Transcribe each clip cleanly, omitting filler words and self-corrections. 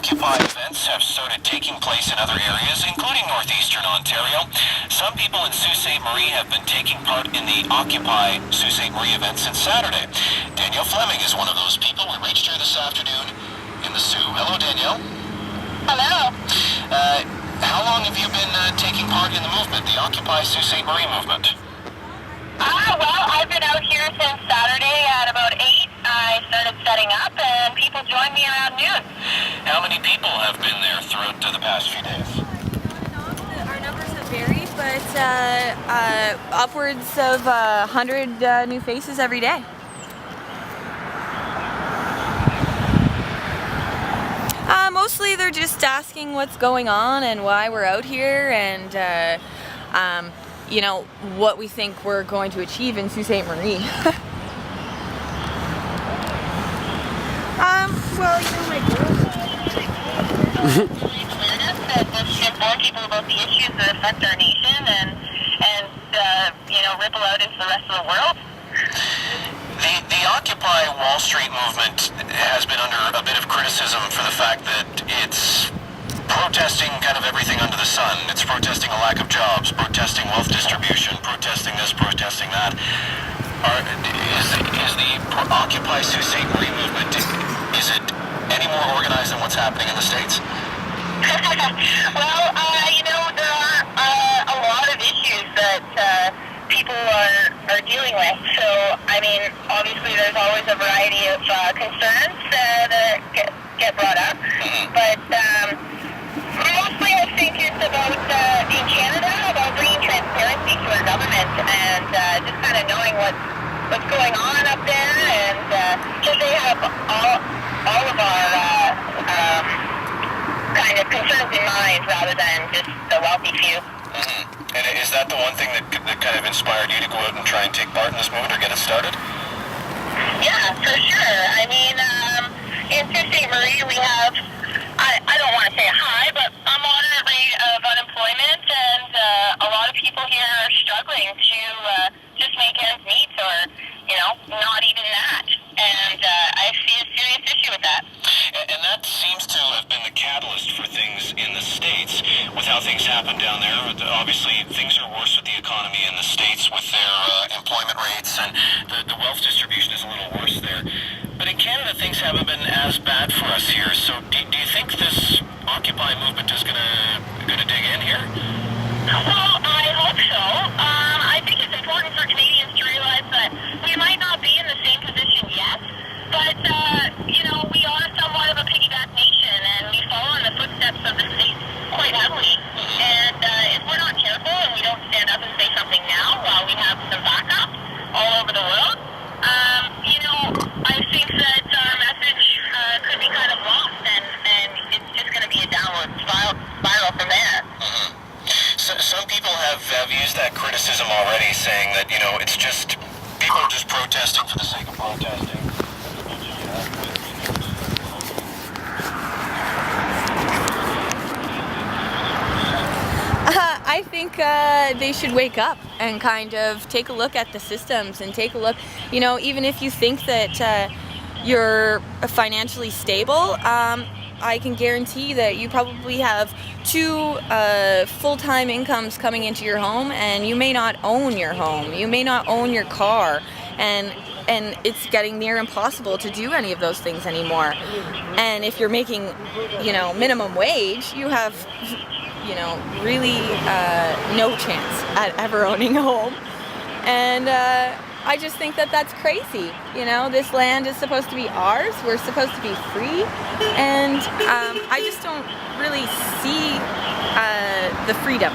Occupy events have started taking place in other areas, including northeastern Ontario. Some people in Sault Ste. Marie have been taking part in the Occupy Sault Ste. Marie event since Saturday. Danielle Fleming is one of those people. We reached her this afternoon in the Soo. Hello, Danielle. Hello. How long have you been taking part in the movement, the Occupy Sault Ste. Marie movement? Well, I've been out here since Saturday at about 8. I started setting up, and people joined me around noon. How many people have been there throughout the past few days? Our numbers have varied, but upwards of 100 new faces every day. Mostly they're just asking what's going on and why we're out here and you know, what we think we're going to achieve in Sault Ste. Marie. Well, you know, my awareness that just inform people about the issues that affect our nation and you know, ripple out into the rest of the world. The Occupy Wall Street movement has been under a bit of criticism for the fact that it's protesting kind of everything under the sun. It's protesting a lack of jobs, protesting wealth distribution, protesting this, protesting that. Is the Occupy Sault Ste. Marie movement, is it any more organized than what's happening in the States? Well, you know, there are a lot of issues that people are dealing with. So, I mean, obviously there's always a variety of concerns that get brought up. But mostly I think it's about, in Canada, about bringing transparency to our government and just kind of knowing what's going on up there, and so they have all of our kind of concerns in mind rather than just the wealthy few. And is that the one thing that kind of inspired you to go out and try and take part in this movement or get it started? Yeah, for sure. I mean, in Sault Ste. Marie we have, I don't want to say high, but a moderate rate of unemployment, and a lot of people here are struggling to just make ends meet, or, you know, not even that. And I see a serious issue with that. And that seems to have been the catalyst for things in the States with how things happen down there. Obviously, things are worse with the economy in the States with their employment rates, and the wealth distribution is a little worse there. But in Canada, things haven't been as bad for us here. So do you think this Occupy movement is gonna dig in here? Well, I hope so. I think it's important for Canadians to realize that we might not be in the same position yet, but, you know, we are somewhat of a piggyback nation, and we follow in the footsteps of the States quite heavily. And if we're not careful and we don't stand up and say something now while we have some backup all over the world, you know, I think that our message could be kind of lost, and it's just going to be a downward spiral from there. So, some people have used that criticism already, saying that, you know, it's just people are just protesting for the sake of protesting. I think they should wake up and kind of take a look at the systems and take a look, you know, even if you think that you're financially stable, I can guarantee that you probably have 2 full-time incomes coming into your home, and you may not own your home, you may not own your car, and it's getting near impossible to do any of those things anymore. And if you're making, you know, minimum wage, you have, you know, really no chance at ever owning a home. And I just think that that's crazy. You know, this land is supposed to be ours. We're supposed to be free. And I just don't really see the freedom.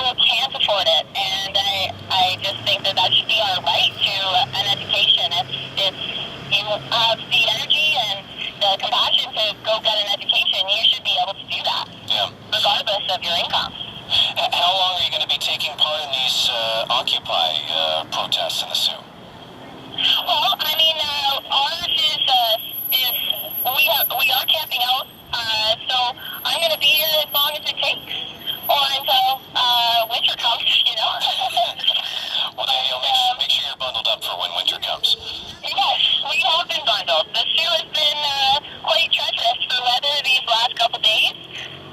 Can't afford it, and I just think that should be our right to an education. If you have the energy and the compassion to go get an education, you should be able to do that, regardless of your income. How long are you going to be taking part in these Occupy protests in the Sioux? Well, I mean, ours is we are camping out, so I'm going to be here as long as it takes, or until winter comes, you know. Well, Danielle, make sure you're bundled up for when winter comes. Yes, we have been bundled. The Sioux has been quite treacherous for weather these last couple days.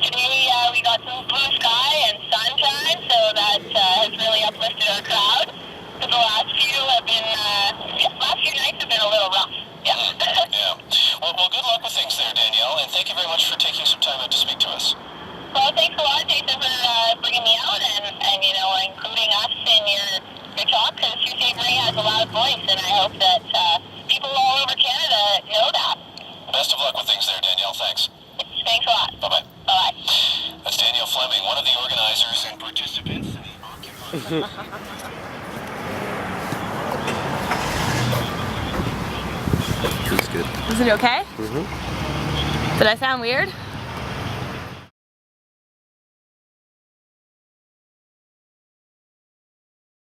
Today we got some blue sky and sunshine, so that has really uplifted our crowd. But the last few nights have been a little rough. Yeah. Yeah. Well, good luck with things there, Danielle, and thank you very much for taking some time out to speak to us. Well, thanks a lot, Jason, for bringing me out and including us in your talk, because Sault Ste. Marie has a loud voice, and I hope that people all over Canada know that. Best of luck with things there, Danielle. Thanks. Thanks a lot. Bye-bye. Bye-bye. That's Danielle Fleming, one of the organizers and participants in the Occupy. That's good. Is it okay? Mm-hmm. Did I sound weird?